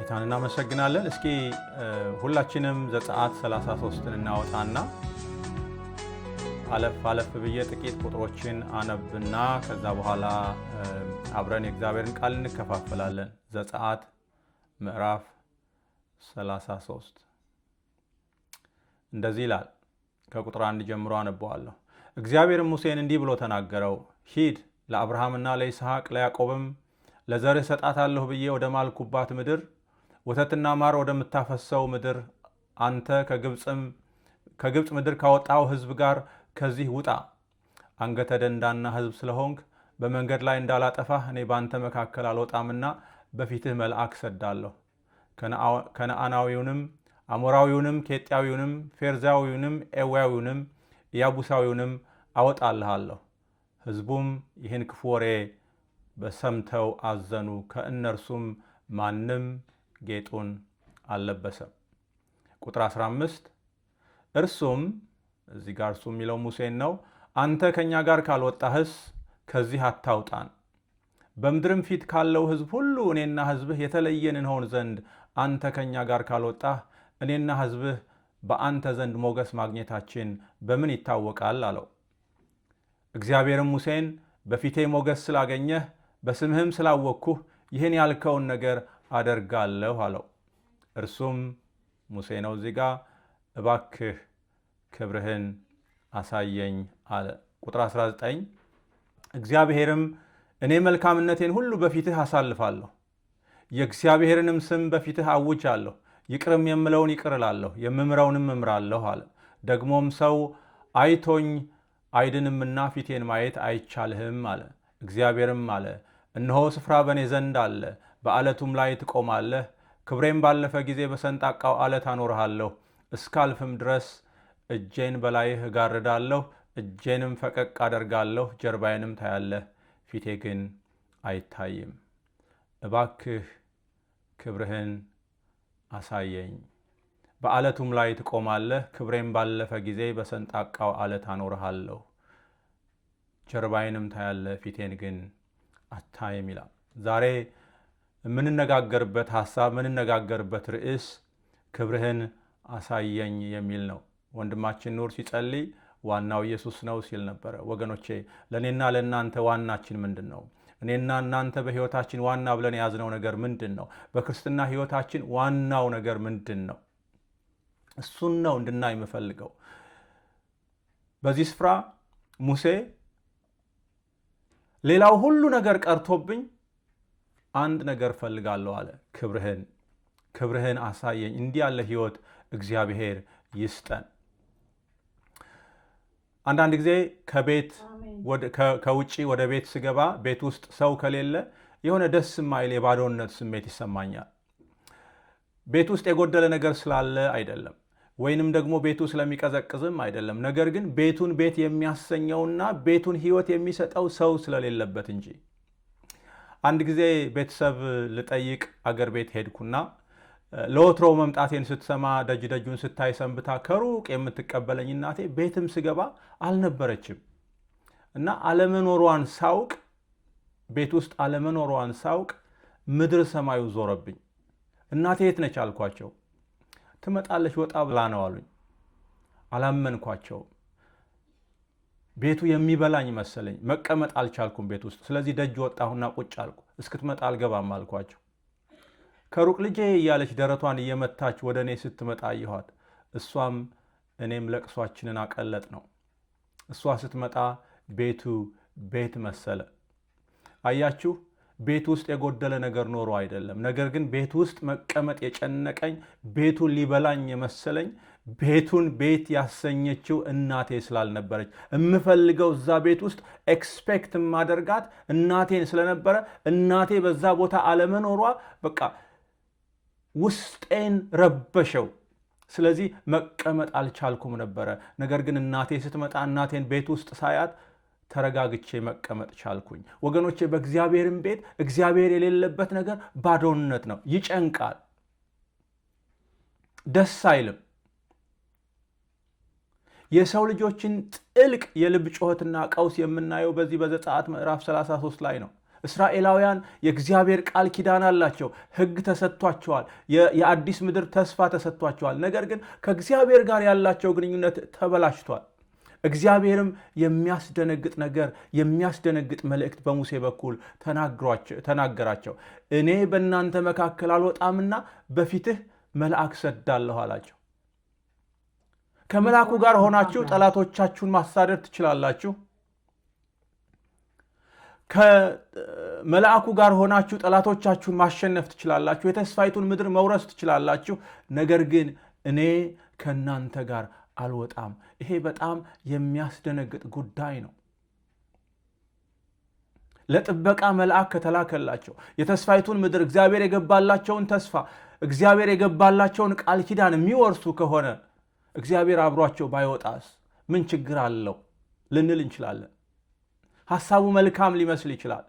ጌታን እናመሰግናለን። እስኪ ሁላችንም ዘጸአት 33ን እናወጣና አለፍ ብዬ ጥቂት ቁጥሮችን አነብና ከዛ በኋላ አብረን የእግዚአብሔርን ቃል እንከፋፈላለን። ዘጸአት ምዕራፍ 33 እንደዚህ ይላል። ከቁጥር 1 ጀምሮ አነበዋለሁ። እግዚአብሔርም ሙሴን እንዲህ ብሎ ተናገረው። ሂድ፣ ለአብርሃምና ለይስሐቅ ለያዕቆብም ለዘርህ እሰጣታለሁ ብዬ ወደ ማልኩባት ምድር ወተትና ማር ወደምታፈሰው ምድር አንተ ከግብፅ ምድር ካወጣው ሕዝብ ጋር ከዚህ ውጣ። አንገተ ደንዳና ሕዝብ ስለሆንክ በመንገድ ላይ እንዳላጠፋህ እኔ በአንተ መካከል አልወጣምና በፊትህ መልአክ ሰዳለሁ። ከነዓናዊውንም፣ አሞራዊውንም፣ ኬጢያዊውንም፣ ፌርዛዊውንም፣ ኤዋዊውንም፣ ኢያቡሳዊውንም አወጣልሃለሁ። ሕዝቡም ይህን ክፉ ወሬ በሰምተው አዘኑ። ከእነርሱም ማንም ጌጡን አልለበሰም። ቁጥር 15 እርሱም እዚህ ጋር እርሱ የሚለው ሙሴን ነው። አንተ ከእኛ ጋር ካልወጣህስ ከዚህ አታውጣን። በምድርም ፊት ካለው ሕዝብ ሁሉ እኔና ሕዝብህ የተለየን እንሆን ዘንድ አንተ ከእኛ ጋር ካልወጣህ እኔና ሕዝብህ በአንተ ዘንድ ሞገስ ማግኘታችን በምን ይታወቃል አለው። እግዚአብሔርም ሙሴን በፊቴ ሞገስ ስላገኘህ በስምህም ስላወቅኩህ ይህን ያልከውን ነገር አደርጋለሁ አለው። እርሱም ሙሴ ነው እዚህ ጋር እባክህ ክብርህን አሳየኝ አለ። ቁጥር 19 እግዚአብሔርም እኔ መልካምነቴን ሁሉ በፊትህ አሳልፋለሁ፣ የእግዚአብሔርንም ስም በፊትህ አውጃለሁ። ይቅርም የምለውን ይቅር እላለሁ፣ የምምረውንም እምራለሁ አለ። ደግሞም ሰው አይቶኝ አይድንምና ፊቴን ማየት አይቻልህም አለ። እግዚአብሔርም አለ እነሆ ስፍራ በእኔ ዘንድ አለ፣ በዓለቱም ላይ ትቆማለህ። ክብሬም ባለፈ ጊዜ በሰንጣቃው ዓለት አኖርሃለሁ። እስካልፍም ድረስ እጄን በላይህ እጋርዳለሁ፣ እጄንም ፈቀቅ አደርጋለሁ። ጀርባዬንም ታያለህ፣ ፊቴ ግን አይታይም። እባክህ ክብርህን አሳየኝ። በዓለቱም ላይ ትቆማለህ። ክብሬም ባለፈ ጊዜ በሰንጣቃው ዓለት አኖርሃለሁ፣ ጀርባዬንም ታያለህ፣ ፊቴን ግን አታይም ይላል። ዛሬ የምንነጋገርበት ሐሳብ የምንነጋገርበት ርዕስ ክብርህን አሳየኝ የሚል ነው። ወንድማችን ኑር ሲጸልይ ዋናው ኢየሱስ ነው ሲል ነበረ። ወገኖቼ ለእኔና ለእናንተ ዋናችን ምንድን ነው? እኔና እናንተ በሕይወታችን ዋና ብለን የያዝነው ነገር ምንድን ነው? በክርስትና ሕይወታችን ዋናው ነገር ምንድን ነው? እሱን ነው እንድናይ የምፈልገው። በዚህ ስፍራ ሙሴ ሌላው ሁሉ ነገር ቀርቶብኝ አንድ ነገር ፈልጋለሁ አለ። ክብርህን አሳየኝ። እንዲህ ያለ ሕይወት እግዚአብሔር ይስጠን። አንዳንድ ጊዜ ከውጭ ወደ ቤት ስገባ ቤት ውስጥ ሰው ከሌለ የሆነ ደስ የማይል የባዶነት ስሜት ይሰማኛል። ቤት ውስጥ የጎደለ ነገር ስላለ አይደለም፣ ወይንም ደግሞ ቤቱ ስለሚቀዘቅዝም አይደለም። ነገር ግን ቤቱን ቤት የሚያሰኘውና ቤቱን ሕይወት የሚሰጠው ሰው ስለሌለበት እንጂ። አንድ ጊዜ ቤተሰብ ልጠይቅ አገር ቤት ሄድኩና ለወትሮው መምጣቴን ስትሰማ ደጁን ስታይ ሰንብታ ከሩቅ የምትቀበለኝ እናቴ ቤትም ስገባ አልነበረችም እና አለመኖሯን ሳውቅ ቤት ውስጥ አለመኖሯን ሳውቅ ምድር ሰማዩ ዞረብኝ። እናቴ የት ነች አልኳቸው። ትመጣለች ወጣ ብላ ነው አሉኝ። አላመንኳቸውም። ቤቱ የሚበላኝ መሰለኝ። መቀመጥ አልቻልኩም ቤት ውስጥ። ስለዚህ ደጅ ወጣሁና ቁጭ አልኩ። እስክትመጣ አልገባም አልኳቸው። ከሩቅ ልጄ እያለች ደረቷን እየመታች ወደ እኔ ስትመጣ አየኋት። እሷም እኔም ለቅሷችንን አቀለጥ ነው። እሷ ስትመጣ ቤቱ ቤት መሰለ። አያችሁ፣ ቤት ውስጥ የጎደለ ነገር ኖሮ አይደለም። ነገር ግን ቤት ውስጥ መቀመጥ የጨነቀኝ፣ ቤቱን ሊበላኝ የመሰለኝ፣ ቤቱን ቤት ያሰኘችው እናቴ ስላልነበረች፣ የምፈልገው እዛ ቤት ውስጥ ኤክስፔክት ማደርጋት እናቴን ስለነበረ እናቴ በዛ ቦታ አለመኖሯ በቃ ውስጤን ረበሸው። ስለዚህ መቀመጥ አልቻልኩም ነበረ። ነገር ግን እናቴ ስትመጣ እናቴን ቤት ውስጥ ሳያት ተረጋግቼ መቀመጥ ቻልኩኝ። ወገኖቼ በእግዚአብሔርም ቤት እግዚአብሔር የሌለበት ነገር ባዶነት ነው። ይጨንቃል፣ ደስ አይልም። የሰው ልጆችን ጥልቅ የልብ ጩኸትና ቀውስ የምናየው በዚህ በዘጸአት ምዕራፍ 33 ላይ ነው። እስራኤላውያን የእግዚአብሔር ቃል ኪዳን አላቸው። ሕግ ተሰጥቷቸዋል። የአዲስ ምድር ተስፋ ተሰጥቷቸዋል። ነገር ግን ከእግዚአብሔር ጋር ያላቸው ግንኙነት ተበላሽቷል። እግዚአብሔርም የሚያስደነግጥ ነገር የሚያስደነግጥ መልእክት በሙሴ በኩል ተናገራቸው። እኔ በእናንተ መካከል አልወጣምና በፊትህ መልአክ ሰዳለሁ አላቸው። ከመልአኩ ጋር ሆናችሁ ጠላቶቻችሁን ማሳደድ ትችላላችሁ። ከመልአኩ ጋር ሆናችሁ ጠላቶቻችሁን ማሸነፍ ትችላላችሁ። የተስፋይቱን ምድር መውረስ ትችላላችሁ። ነገር ግን እኔ ከእናንተ ጋር አልወጣም። ይሄ በጣም የሚያስደነግጥ ጉዳይ ነው። ለጥበቃ መልአክ ከተላከላቸው የተስፋይቱን ምድር እግዚአብሔር የገባላቸውን ተስፋ እግዚአብሔር የገባላቸውን ቃል ኪዳን የሚወርሱ ከሆነ እግዚአብሔር አብሯቸው ባይወጣስ ምን ችግር አለው ልንል እንችላለን። ሐሳቡ መልካም ሊመስል ይችላል።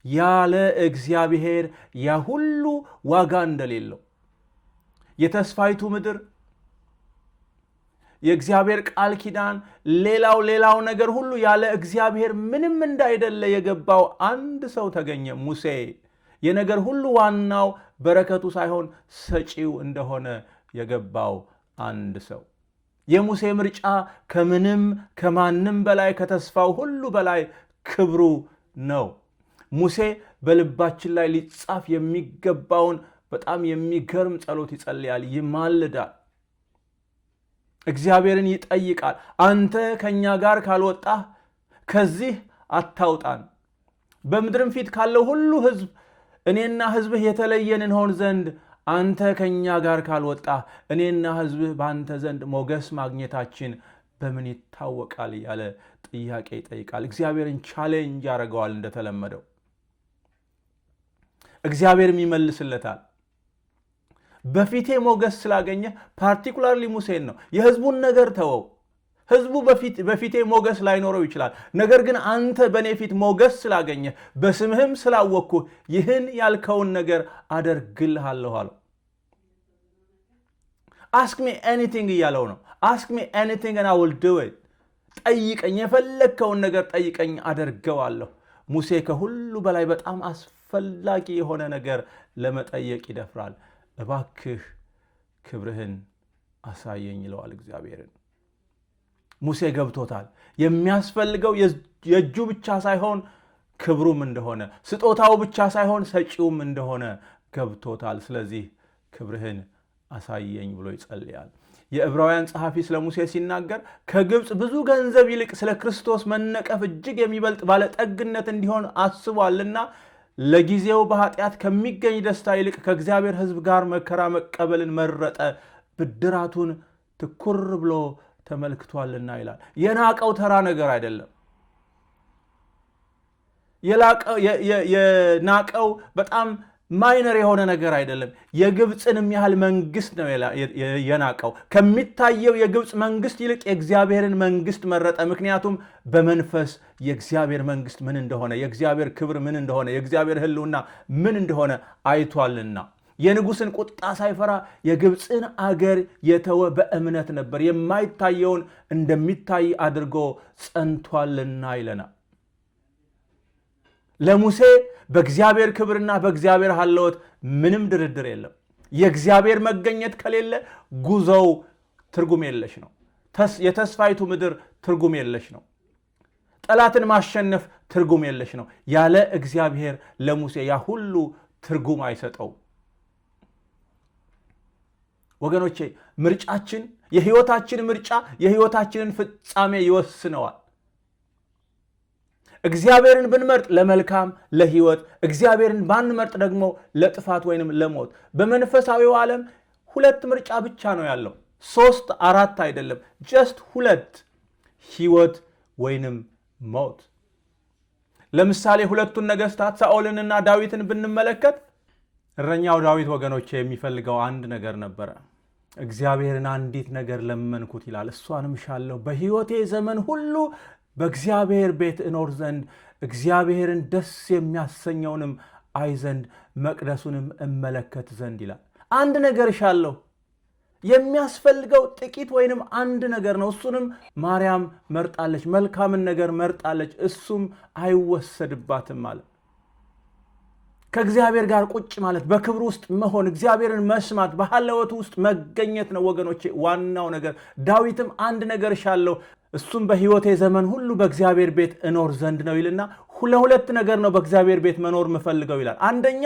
ያለ እግዚአብሔር ያ ሁሉ ዋጋ እንደሌለው የተስፋይቱ ምድር የእግዚአብሔር ቃል ኪዳን ሌላው ነገር ሁሉ ያለ እግዚአብሔር ምንም እንዳይደለ የገባው አንድ ሰው ተገኘ፣ ሙሴ። የነገር ሁሉ ዋናው በረከቱ ሳይሆን ሰጪው እንደሆነ የገባው አንድ ሰው። የሙሴ ምርጫ ከምንም ከማንም በላይ ከተስፋው ሁሉ በላይ ክብሩ ነው። ሙሴ በልባችን ላይ ሊጻፍ የሚገባውን በጣም የሚገርም ጸሎት ይጸልያል፣ ይማልዳል፣ እግዚአብሔርን ይጠይቃል። አንተ ከኛ ጋር ካልወጣህ ከዚህ አታውጣን። በምድርም ፊት ካለው ሁሉ ሕዝብ እኔና ሕዝብህ የተለየን እንሆን ዘንድ አንተ ከኛ ጋር ካልወጣህ እኔና ሕዝብህ በአንተ ዘንድ ሞገስ ማግኘታችን በምን ይታወቃል ያለ ጥያቄ ይጠይቃል። እግዚአብሔርን ቻሌንጅ ያደርገዋል። እንደተለመደው እግዚአብሔርም ይመልስለታል። በፊቴ ሞገስ ስላገኘ ፓርቲኩላርሊ ሙሴን ነው። የሕዝቡን ነገር ተወው። ሕዝቡ በፊቴ ሞገስ ላይኖረው ይችላል። ነገር ግን አንተ በእኔ ፊት ሞገስ ስላገኘ በስምህም ስላወቅኩ ይህን ያልከውን ነገር አደርግልሃለሁ አለው። አስክ ሚ ኤኒቲንግ እያለው ነው። አስክ ሚ ኤኒቲንግ and I will do it። ጠይቀኝ፣ የፈለግከውን ነገር ጠይቀኝ አደርገዋለሁ። ሙሴ ከሁሉ በላይ በጣም አስፈላጊ የሆነ ነገር ለመጠየቅ ይደፍራል። እባክህ ክብርህን አሳየኝ ይለዋል እግዚአብሔርን። ሙሴ ገብቶታል። የሚያስፈልገው የእጁ ብቻ ሳይሆን ክብሩም እንደሆነ፣ ስጦታው ብቻ ሳይሆን ሰጪውም እንደሆነ ገብቶታል። ስለዚህ ክብርህን አሳየኝ ብሎ ይጸልያል። የዕብራውያን ጸሐፊ ስለ ሙሴ ሲናገር ከግብፅ ብዙ ገንዘብ ይልቅ ስለ ክርስቶስ መነቀፍ እጅግ የሚበልጥ ባለጠግነት እንዲሆን አስቧልና ለጊዜው በኃጢአት ከሚገኝ ደስታ ይልቅ ከእግዚአብሔር ሕዝብ ጋር መከራ መቀበልን መረጠ፣ ብድራቱን ትኩር ብሎ ተመልክቷልና ይላል። የናቀው ተራ ነገር አይደለም። የናቀው በጣም ማይነር የሆነ ነገር አይደለም። የግብፅንም ያህል መንግስት ነው የናቀው። ከሚታየው የግብፅ መንግስት ይልቅ የእግዚአብሔርን መንግስት መረጠ። ምክንያቱም በመንፈስ የእግዚአብሔር መንግስት ምን እንደሆነ፣ የእግዚአብሔር ክብር ምን እንደሆነ፣ የእግዚአብሔር ሕልውና ምን እንደሆነ አይቷልና። የንጉሥን ቁጣ ሳይፈራ የግብፅን አገር የተወ በእምነት ነበር፣ የማይታየውን እንደሚታይ አድርጎ ጸንቷልና ይለናል። ለሙሴ በእግዚአብሔር ክብርና በእግዚአብሔር ሀለወት ምንም ድርድር የለም። የእግዚአብሔር መገኘት ከሌለ ጉዞው ትርጉም የለሽ ነው። የተስፋይቱ ምድር ትርጉም የለሽ ነው። ጠላትን ማሸነፍ ትርጉም የለሽ ነው። ያለ እግዚአብሔር ለሙሴ ያ ሁሉ ትርጉም አይሰጠው። ወገኖቼ ምርጫችን፣ የህይወታችን ምርጫ የህይወታችንን ፍጻሜ ይወስነዋል። እግዚአብሔርን ብንመርጥ ለመልካም ለህይወት፣ እግዚአብሔርን ባንመርጥ ደግሞ ለጥፋት ወይንም ለሞት። በመንፈሳዊው ዓለም ሁለት ምርጫ ብቻ ነው ያለው፣ 3 4 አይደለም። ጀስት 2፣ ህይወት ወይንም ሞት። ለምሳሌ ሁለቱን ነገስታት ሳኦልንና ዳዊትን ብንመለከት እረኛው ዳዊት ወገኖቼ የሚፈልገው አንድ ነገር ነበረ። እግዚአብሔርን አንዲት ነገር ለመንኩት ይላል፣ እሷንም ሻለሁ፣ በህይወቴ ዘመን ሁሉ በእግዚአብሔር ቤት እኖር ዘንድ እግዚአብሔርን ደስ የሚያሰኘውንም አይ ዘንድ መቅደሱንም እመለከት ዘንድ ይላል። አንድ ነገር ሻለሁ። የሚያስፈልገው ጥቂት ወይንም አንድ ነገር ነው። እሱንም ማርያም መርጣለች፣ መልካምን ነገር መርጣለች፣ እሱም አይወሰድባትም ማለት። ከእግዚአብሔር ጋር ቁጭ ማለት በክብር ውስጥ መሆን እግዚአብሔርን መስማት በሐለወቱ ውስጥ መገኘት ነው ወገኖቼ ዋናው ነገር። ዳዊትም አንድ ነገር እሻለሁ እሱም በሕይወቴ ዘመን ሁሉ በእግዚአብሔር ቤት እኖር ዘንድ ነው ይልና ሁለት ነገር ነው በእግዚአብሔር ቤት መኖር ምፈልገው ይላል። አንደኛ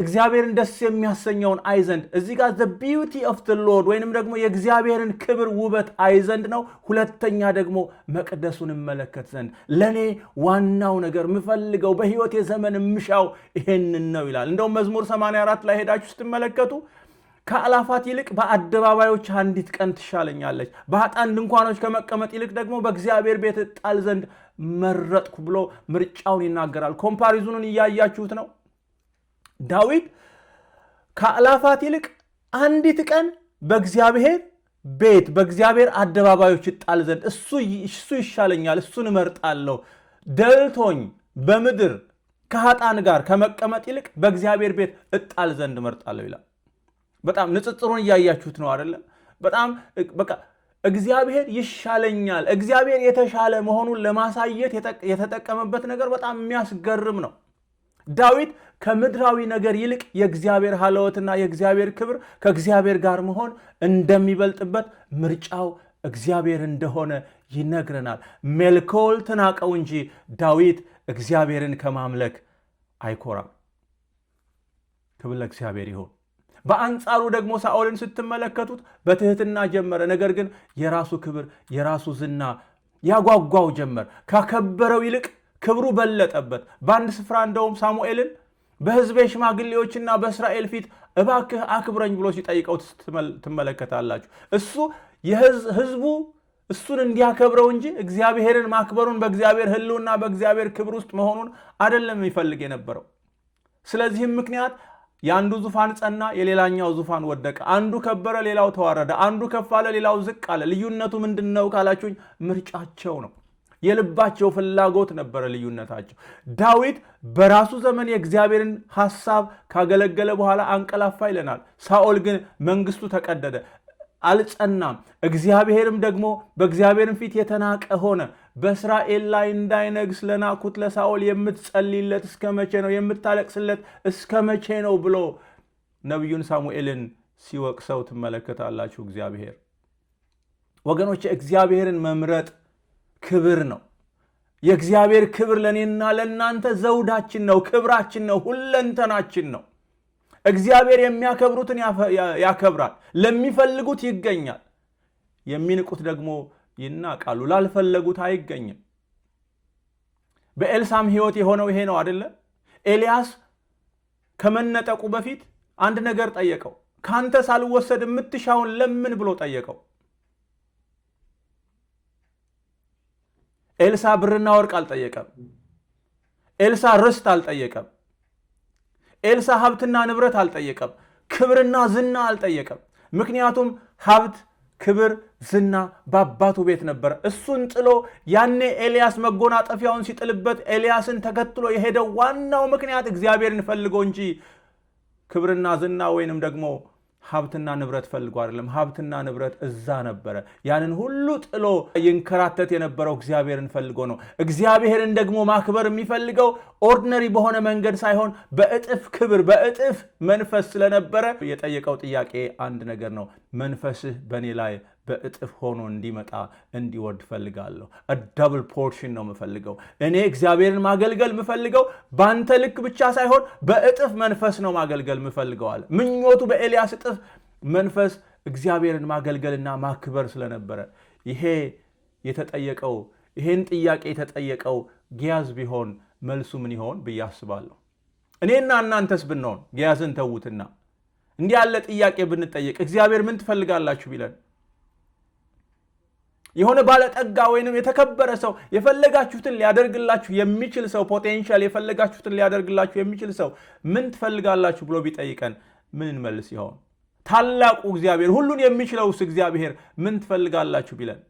እግዚአብሔርን ደስ የሚያሰኘውን አይ ዘንድ እዚህ ጋር the beauty of the Lord ወይንም ደግሞ የእግዚአብሔርን ክብር ውበት አይ ዘንድ ነው። ሁለተኛ ደግሞ መቅደሱን እመለከት ዘንድ ለኔ ዋናው ነገር ምፈልገው በሕይወቴ ዘመን ምሻው ይሄንን ነው ይላል። እንደውም መዝሙር 84 ላይ ሄዳችሁ ስትመለከቱ ከአላፋት ይልቅ በአደባባዮች አንዲት ቀን ትሻለኛለች፣ በኃጥአን ድንኳኖች ከመቀመጥ ይልቅ ደግሞ በእግዚአብሔር ቤት እጣል ዘንድ መረጥኩ ብሎ ምርጫውን ይናገራል። ኮምፓሪዙኑን እያያችሁት ነው። ዳዊት ከአላፋት ይልቅ አንዲት ቀን በእግዚአብሔር ቤት በእግዚአብሔር አደባባዮች እጣል ዘንድ እሱ ይሻለኛል፣ እሱን እመርጣለሁ፣ ደልቶኝ በምድር ከኃጥአን ጋር ከመቀመጥ ይልቅ በእግዚአብሔር ቤት እጣል ዘንድ እመርጣለሁ ይላል። በጣም ንጽጽሩን እያያችሁት ነው አይደለም? በጣም በቃ እግዚአብሔር ይሻለኛል፣ እግዚአብሔር የተሻለ መሆኑን ለማሳየት የተጠቀመበት ነገር በጣም የሚያስገርም ነው። ዳዊት ከምድራዊ ነገር ይልቅ የእግዚአብሔር ሐለወትና የእግዚአብሔር ክብር ከእግዚአብሔር ጋር መሆን እንደሚበልጥበት ምርጫው እግዚአብሔር እንደሆነ ይነግረናል። ሜልኮል ተናቀው እንጂ ዳዊት እግዚአብሔርን ከማምለክ አይኮራም። ክብር ለእግዚአብሔር ይሁን። በአንጻሩ ደግሞ ሳኦልን ስትመለከቱት በትህትና ጀመረ። ነገር ግን የራሱ ክብር የራሱ ዝና ያጓጓው ጀመር። ካከበረው ይልቅ ክብሩ በለጠበት። በአንድ ስፍራ እንደውም ሳሙኤልን በሕዝቤ ሽማግሌዎችና በእስራኤል ፊት እባክህ አክብረኝ ብሎ ሲጠይቀው ትመለከታላችሁ። እሱ ሕዝቡ እሱን እንዲያከብረው እንጂ እግዚአብሔርን ማክበሩን በእግዚአብሔር ሕልውና በእግዚአብሔር ክብር ውስጥ መሆኑን አይደለም የሚፈልግ የነበረው። ስለዚህም ምክንያት የአንዱ ዙፋን ጸና፣ የሌላኛው ዙፋን ወደቀ። አንዱ ከበረ፣ ሌላው ተዋረደ። አንዱ ከፍ አለ፣ ሌላው ዝቅ አለ። ልዩነቱ ምንድነው ካላችሁኝ ምርጫቸው ነው። የልባቸው ፍላጎት ነበረ ልዩነታቸው። ዳዊት በራሱ ዘመን የእግዚአብሔርን ሐሳብ ካገለገለ በኋላ አንቀላፋ ይለናል። ሳኦል ግን መንግስቱ ተቀደደ፣ አልጸናም። እግዚአብሔርም ደግሞ በእግዚአብሔርም ፊት የተናቀ ሆነ። በእስራኤል ላይ እንዳይነግስ ለናኩት ለሳኦል የምትጸልይለት እስከ መቼ ነው? የምታለቅስለት እስከ መቼ ነው ብሎ ነቢዩን ሳሙኤልን ሲወቅሰው ትመለከታላችሁ። እግዚአብሔር ወገኖች እግዚአብሔርን መምረጥ ክብር ነው። የእግዚአብሔር ክብር ለእኔና ለእናንተ ዘውዳችን ነው፣ ክብራችን ነው፣ ሁለንተናችን ነው። እግዚአብሔር የሚያከብሩትን ያከብራል፣ ለሚፈልጉት ይገኛል፣ የሚንቁት ደግሞ ይናቃሉ፣ ላልፈለጉት አይገኝም። በኤልሳም ሕይወት የሆነው ይሄ ነው አይደለ? ኤልያስ ከመነጠቁ በፊት አንድ ነገር ጠየቀው። ካንተ ሳልወሰድ የምትሻውን ለምን ብሎ ጠየቀው። ኤልሳ ብርና ወርቅ አልጠየቀም። ኤልሳ ርስት አልጠየቀም። ኤልሳ ሀብትና ንብረት አልጠየቀም። ክብርና ዝና አልጠየቀም። ምክንያቱም ሀብት፣ ክብር፣ ዝና በአባቱ ቤት ነበረ። እሱን ጥሎ ያኔ ኤልያስ መጎናጠፊያውን ሲጥልበት ኤልያስን ተከትሎ የሄደው ዋናው ምክንያት እግዚአብሔርን ፈልጎ እንጂ ክብርና ዝና ወይንም ደግሞ ሀብትና ንብረት ፈልጎ አይደለም። ሀብትና ንብረት እዛ ነበረ። ያንን ሁሉ ጥሎ ይንከራተት የነበረው እግዚአብሔርን ፈልጎ ነው። እግዚአብሔርን ደግሞ ማክበር የሚፈልገው ኦርዲነሪ በሆነ መንገድ ሳይሆን በእጥፍ ክብር በእጥፍ መንፈስ ስለነበረ የጠየቀው ጥያቄ አንድ ነገር ነው። መንፈስህ በእኔ ላይ በእጥፍ ሆኖ እንዲመጣ እንዲወርድ ፈልጋለሁ። ደብል ፖርሽን ነው የምፈልገው። እኔ እግዚአብሔርን ማገልገል የምፈልገው በአንተ ልክ ብቻ ሳይሆን በእጥፍ መንፈስ ነው ማገልገል የምፈልገው አለ። ምኞቱ በኤልያስ እጥፍ መንፈስ እግዚአብሔርን ማገልገልና ማክበር ስለነበረ ይሄን ጥያቄ የተጠየቀው ጊያዝ ቢሆን መልሱ ምን ይሆን ብዬ አስባለሁ። እኔና እናንተስ ብንሆን ጊያዝን ተዉትና እንዲህ ያለ ጥያቄ ብንጠየቅ እግዚአብሔር ምን ትፈልጋላችሁ ቢለን የሆነ ባለጠጋ ወይንም የተከበረ ሰው የፈለጋችሁትን ሊያደርግላችሁ የሚችል ሰው ፖቴንሻል የፈለጋችሁትን ሊያደርግላችሁ የሚችል ሰው ምን ትፈልጋላችሁ ብሎ ቢጠይቀን ምን እንመልስ ይሆን? ታላቁ እግዚአብሔር ሁሉን የሚችለውስ እግዚአብሔር ምን ትፈልጋላችሁ ቢለን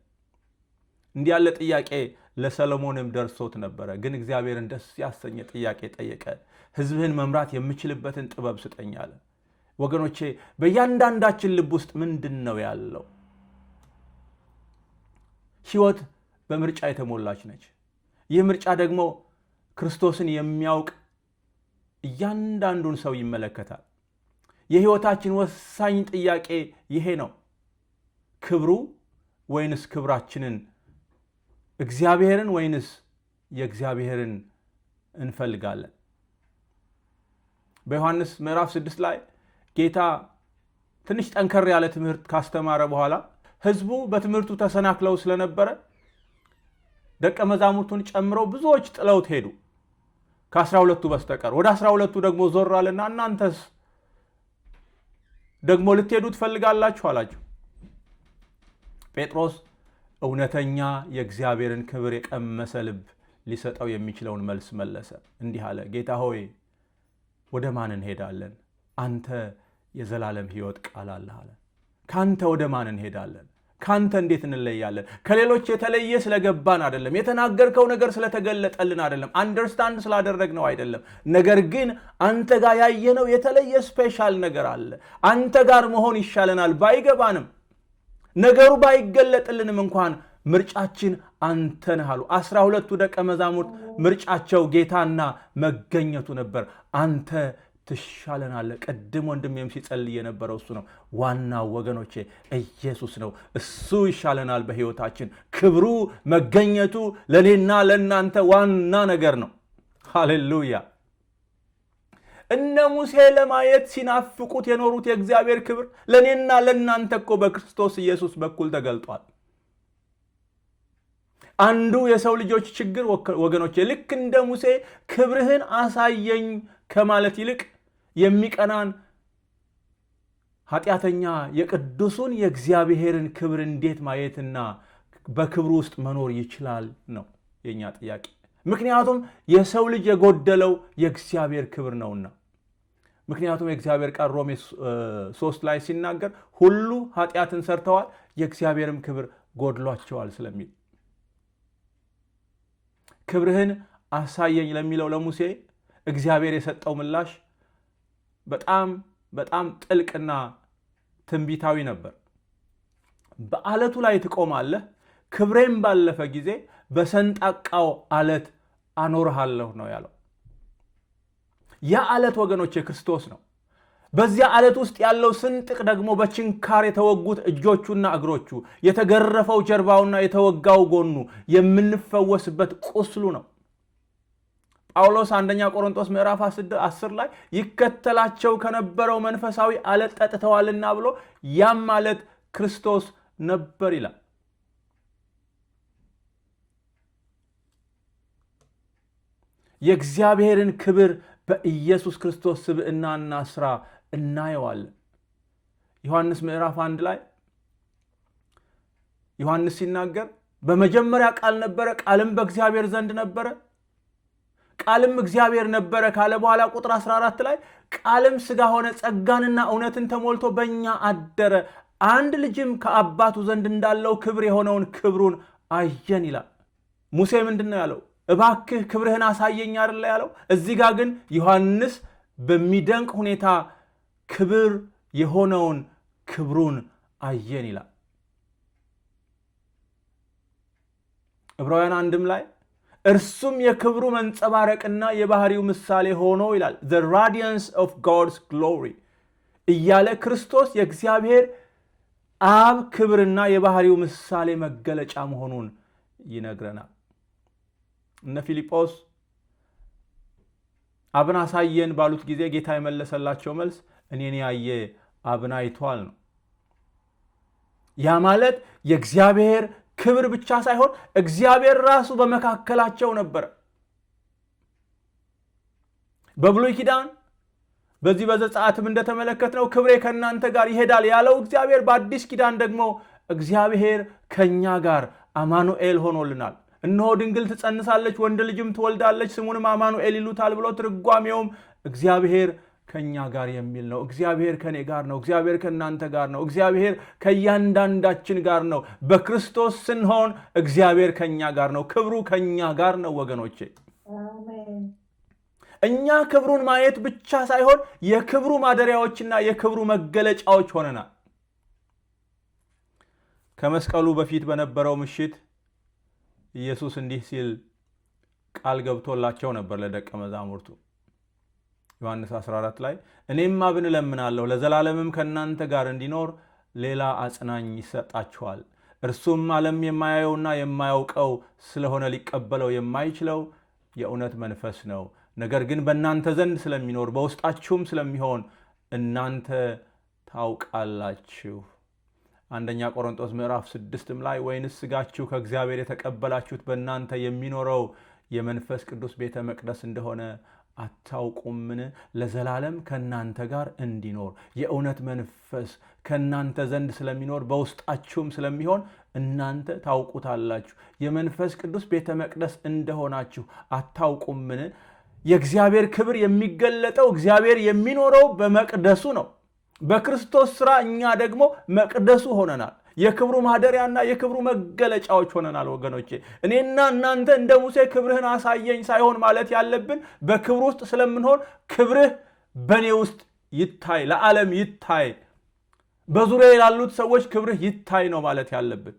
እንዲህ ያለ ጥያቄ ለሰሎሞንም ደርሶት ነበረ። ግን እግዚአብሔርን ደስ ያሰኘ ጥያቄ ጠየቀ። ሕዝብህን መምራት የምችልበትን ጥበብ ስጠኝ አለ። ወገኖቼ በእያንዳንዳችን ልብ ውስጥ ምንድን ነው ያለው? ሕይወት በምርጫ የተሞላች ነች። ይህ ምርጫ ደግሞ ክርስቶስን የሚያውቅ እያንዳንዱን ሰው ይመለከታል። የሕይወታችን ወሳኝ ጥያቄ ይሄ ነው። ክብሩ ወይንስ ክብራችንን? እግዚአብሔርን ወይንስ የእግዚአብሔርን እንፈልጋለን? በዮሐንስ ምዕራፍ 6 ላይ ጌታ ትንሽ ጠንከር ያለ ትምህርት ካስተማረ በኋላ ሕዝቡ በትምህርቱ ተሰናክለው ስለነበረ ደቀ መዛሙርቱን ጨምሮ ብዙዎች ጥለውት ሄዱ፣ ከ12ቱ በስተቀር። ወደ 12ቱ ደግሞ ዞር አለና እናንተስ ደግሞ ልትሄዱ ትፈልጋላችሁ አላቸው። ጴጥሮስ እውነተኛ የእግዚአብሔርን ክብር የቀመሰ ልብ ሊሰጠው የሚችለውን መልስ መለሰ። እንዲህ አለ፣ ጌታ ሆይ ወደ ማን እንሄዳለን? አንተ የዘላለም ሕይወት ቃል አለህ አለ። ካንተ ወደ ማን እንሄዳለን? ካንተ እንዴት እንለያለን? ከሌሎች የተለየ ስለገባን አይደለም፣ የተናገርከው ነገር ስለተገለጠልን አይደለም፣ አንደርስታንድ ስላደረግነው አይደለም። ነገር ግን አንተ ጋር ያየነው የተለየ ስፔሻል ነገር አለ። አንተ ጋር መሆን ይሻለናል። ባይገባንም ነገሩ ባይገለጥልንም እንኳን ምርጫችን አንተ ነህ አሉ። 12ቱ ደቀ መዛሙርት ምርጫቸው ጌታና መገኘቱ ነበር። አንተ ትሻለናለህ። ቅድም ወንድሜም ሲጸልይ የነበረው እሱ ነው። ዋናው ወገኖቼ ኢየሱስ ነው። እሱ ይሻለናል በሕይወታችን። ክብሩ መገኘቱ ለእኔና ለእናንተ ዋና ነገር ነው። ሃሌሉያ። እነ ሙሴ ለማየት ሲናፍቁት የኖሩት የእግዚአብሔር ክብር ለእኔና ለእናንተ እኮ በክርስቶስ ኢየሱስ በኩል ተገልጧል። አንዱ የሰው ልጆች ችግር ወገኖቼ ልክ እንደ ሙሴ ክብርህን አሳየኝ ከማለት ይልቅ የሚቀናን ኃጢአተኛ የቅዱሱን የእግዚአብሔርን ክብር እንዴት ማየትና በክብሩ ውስጥ መኖር ይችላል ነው የኛ ጥያቄ። ምክንያቱም የሰው ልጅ የጎደለው የእግዚአብሔር ክብር ነውና። ምክንያቱም የእግዚአብሔር ቃል ሮሜ 3 ላይ ሲናገር ሁሉ ኃጢአትን ሰርተዋል የእግዚአብሔርም ክብር ጎድሏቸዋል ስለሚል ክብርህን አሳየኝ ለሚለው ለሙሴ እግዚአብሔር የሰጠው ምላሽ በጣም በጣም ጥልቅና ትንቢታዊ ነበር። በአለቱ ላይ ትቆማለህ፣ ክብሬም ባለፈ ጊዜ በሰንጣቃው አለት አኖርሃለሁ ነው ያለው። ያ አለት ወገኖቼ ክርስቶስ ነው። በዚያ አለት ውስጥ ያለው ስንጥቅ ደግሞ በችንካር የተወጉት እጆቹና እግሮቹ፣ የተገረፈው ጀርባውና የተወጋው ጎኑ፣ የምንፈወስበት ቁስሉ ነው። ጳውሎስ አንደኛ ቆሮንቶስ ምዕራፍ 10 ላይ ይከተላቸው ከነበረው መንፈሳዊ አለት ጠጥተዋልና ብሎ ያም አለት ክርስቶስ ነበር ይላል። የእግዚአብሔርን ክብር በኢየሱስ ክርስቶስ ስብዕናና ሥራ እናየዋለን። ዮሐንስ ምዕራፍ 1 ላይ ዮሐንስ ሲናገር በመጀመሪያ ቃል ነበረ፣ ቃልም በእግዚአብሔር ዘንድ ነበረ፣ ቃልም እግዚአብሔር ነበረ ካለ በኋላ ቁጥር 14 ላይ ቃልም ሥጋ ሆነ፣ ጸጋንና እውነትን ተሞልቶ በእኛ አደረ፣ አንድ ልጅም ከአባቱ ዘንድ እንዳለው ክብር የሆነውን ክብሩን አየን ይላል። ሙሴ ምንድን ነው ያለው? እባክህ ክብርህን አሳየኝ አይደል ያለው? እዚህ ጋር ግን ዮሐንስ በሚደንቅ ሁኔታ ክብር የሆነውን ክብሩን አየን ይላል። ዕብራውያን 1 ላይ እርሱም የክብሩ መንጸባረቅና የባህሪው ምሳሌ ሆኖ ይላል the radiance of God's glory እያለ ክርስቶስ የእግዚአብሔር አብ ክብርና የባህሪው ምሳሌ መገለጫ መሆኑን ይነግረናል። እነ ፊልጶስ አብን አሳየን ባሉት ጊዜ ጌታ የመለሰላቸው መልስ እኔን ያየ አብን አይቷል ነው። ያ ማለት የእግዚአብሔር ክብር ብቻ ሳይሆን እግዚአብሔር ራሱ በመካከላቸው ነበር። በብሉይ ኪዳን በዚህ በዘጸአትም እንደተመለከትነው ክብሬ ከእናንተ ጋር ይሄዳል ያለው እግዚአብሔር፣ በአዲስ ኪዳን ደግሞ እግዚአብሔር ከኛ ጋር አማኑኤል ሆኖልናል። እነሆ ድንግል ትጸንሳለች፣ ወንድ ልጅም ትወልዳለች፣ ስሙንም አማኑኤል ይሉታል ብሎ ትርጓሜውም እግዚአብሔር ከኛ ጋር የሚል ነው። እግዚአብሔር ከኔ ጋር ነው። እግዚአብሔር ከእናንተ ጋር ነው። እግዚአብሔር ከእያንዳንዳችን ጋር ነው። በክርስቶስ ስንሆን እግዚአብሔር ከኛ ጋር ነው። ክብሩ ከኛ ጋር ነው ወገኖቼ። እኛ ክብሩን ማየት ብቻ ሳይሆን የክብሩ ማደሪያዎችና የክብሩ መገለጫዎች ሆነናል። ከመስቀሉ በፊት በነበረው ምሽት ኢየሱስ እንዲህ ሲል ቃል ገብቶላቸው ነበር ለደቀ መዛሙርቱ። ዮሐንስ 14 ላይ እኔም አብን እለምናለሁ ለዘላለምም ከእናንተ ጋር እንዲኖር ሌላ አጽናኝ ይሰጣችኋል። እርሱም ዓለም የማያየውና የማያውቀው ስለሆነ ሊቀበለው የማይችለው የእውነት መንፈስ ነው። ነገር ግን በእናንተ ዘንድ ስለሚኖር በውስጣችሁም ስለሚሆን እናንተ ታውቃላችሁ። አንደኛ ቆሮንቶስ ምዕራፍ 6 ላይ ወይንስ ሥጋችሁ ከእግዚአብሔር የተቀበላችሁት በእናንተ የሚኖረው የመንፈስ ቅዱስ ቤተ መቅደስ እንደሆነ አታውቁምን? ለዘላለም ከእናንተ ጋር እንዲኖር የእውነት መንፈስ ከእናንተ ዘንድ ስለሚኖር በውስጣችሁም ስለሚሆን እናንተ ታውቁታላችሁ። የመንፈስ ቅዱስ ቤተ መቅደስ እንደሆናችሁ አታውቁምን? የእግዚአብሔር ክብር የሚገለጠው እግዚአብሔር የሚኖረው በመቅደሱ ነው። በክርስቶስ ሥራ እኛ ደግሞ መቅደሱ ሆነናል። የክብሩ ማደሪያና የክብሩ መገለጫዎች ሆነናል። ወገኖቼ እኔና እናንተ እንደ ሙሴ ክብርህን አሳየኝ ሳይሆን ማለት ያለብን በክብር ውስጥ ስለምንሆን ክብርህ በእኔ ውስጥ ይታይ፣ ለዓለም ይታይ፣ በዙሪያ ያሉት ሰዎች ክብርህ ይታይ ነው ማለት ያለብን።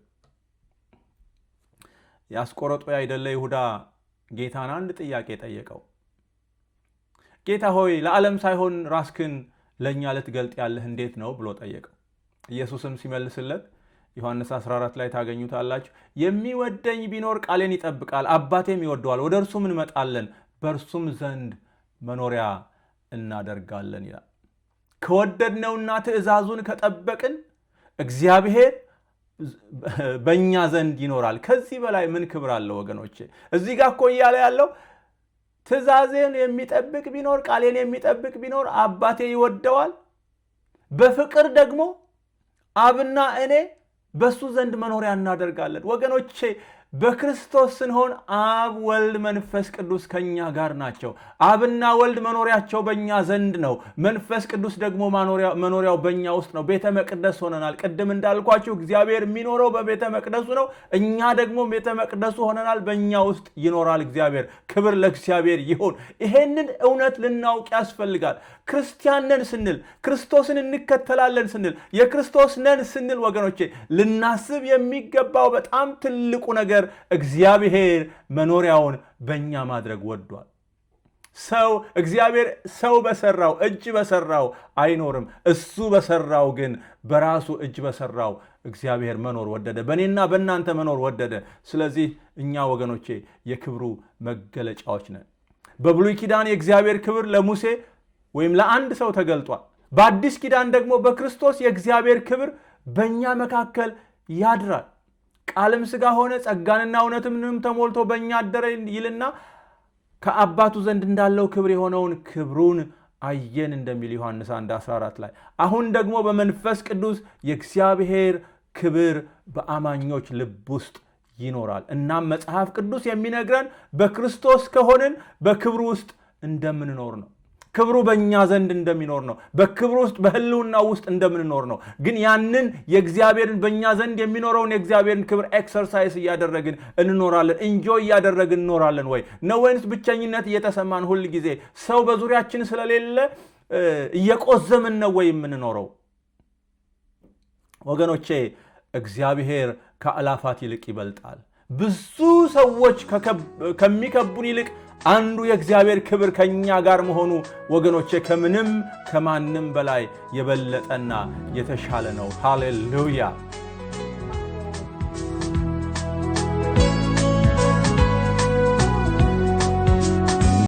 የአስቆሮጡ ያይደለ ይሁዳ ጌታን አንድ ጥያቄ ጠየቀው። ጌታ ሆይ ለዓለም ሳይሆን ራስክን ለእኛ ልትገልጥ ያለህ እንዴት ነው ብሎ ጠየቀው። ኢየሱስም ሲመልስለት ዮሐንስ 14 ላይ ታገኙታላችሁ። የሚወደኝ ቢኖር ቃሌን ይጠብቃል፣ አባቴም ይወደዋል፣ ወደ እርሱም እንመጣለን፣ በእርሱም ዘንድ መኖሪያ እናደርጋለን ይላል። ከወደድነውና ትእዛዙን ከጠበቅን እግዚአብሔር በእኛ ዘንድ ይኖራል። ከዚህ በላይ ምን ክብር አለ ወገኖቼ? እዚህ ጋር እኮ እያለ ያለው ትእዛዜን የሚጠብቅ ቢኖር ቃሌን የሚጠብቅ ቢኖር አባቴ ይወደዋል፣ በፍቅር ደግሞ አብና እኔ በሱ ዘንድ መኖሪያ እናደርጋለን። ወገኖቼ በክርስቶስ ስንሆን አብ፣ ወልድ፣ መንፈስ ቅዱስ ከኛ ጋር ናቸው። አብና ወልድ መኖሪያቸው በእኛ ዘንድ ነው። መንፈስ ቅዱስ ደግሞ መኖሪያው በእኛ ውስጥ ነው። ቤተ መቅደስ ሆነናል። ቅድም እንዳልኳችሁ እግዚአብሔር የሚኖረው በቤተ መቅደሱ ነው። እኛ ደግሞ ቤተ መቅደሱ ሆነናል። በእኛ ውስጥ ይኖራል እግዚአብሔር። ክብር ለእግዚአብሔር ይሁን። ይሄንን እውነት ልናውቅ ያስፈልጋል። ክርስቲያን ነን ስንል፣ ክርስቶስን እንከተላለን ስንል፣ የክርስቶስ ነን ስንል ወገኖቼ ልናስብ የሚገባው በጣም ትልቁ ነገር እግዚአብሔር መኖሪያውን በእኛ ማድረግ ወዷል። እግዚአብሔር ሰው በሰራው እጅ በሰራው አይኖርም። እሱ በሰራው ግን በራሱ እጅ በሰራው እግዚአብሔር መኖር ወደደ። በእኔና በእናንተ መኖር ወደደ። ስለዚህ እኛ ወገኖቼ የክብሩ መገለጫዎች ነን። በብሉይ ኪዳን የእግዚአብሔር ክብር ለሙሴ ወይም ለአንድ ሰው ተገልጧል። በአዲስ ኪዳን ደግሞ በክርስቶስ የእግዚአብሔር ክብር በእኛ መካከል ያድራል። ቃልም ሥጋ ሆነ ጸጋንና እውነትንም ተሞልቶ በእኛ አደረ ይልና ከአባቱ ዘንድ እንዳለው ክብር የሆነውን ክብሩን አየን እንደሚል ዮሐንስ 1:14 ላይ። አሁን ደግሞ በመንፈስ ቅዱስ የእግዚአብሔር ክብር በአማኞች ልብ ውስጥ ይኖራል። እናም መጽሐፍ ቅዱስ የሚነግረን በክርስቶስ ከሆንን በክብሩ ውስጥ እንደምንኖር ነው። ክብሩ በእኛ ዘንድ እንደሚኖር ነው። በክብሩ ውስጥ በህልውና ውስጥ እንደምንኖር ነው። ግን ያንን የእግዚአብሔርን በእኛ ዘንድ የሚኖረውን የእግዚአብሔርን ክብር ኤክሰርሳይዝ እያደረግን እንኖራለን? ኢንጆይ እያደረግን እንኖራለን ወይ ነው? ወይንስ ብቸኝነት እየተሰማን ሁል ጊዜ ሰው በዙሪያችን ስለሌለ እየቆዘምን ነው ወይ የምንኖረው? ወገኖቼ እግዚአብሔር ከአላፋት ይልቅ ይበልጣል። ብዙ ሰዎች ከሚከቡን ይልቅ አንዱ የእግዚአብሔር ክብር ከኛ ጋር መሆኑ ወገኖቼ ከምንም ከማንም በላይ የበለጠና የተሻለ ነው። ሃሌሉያ።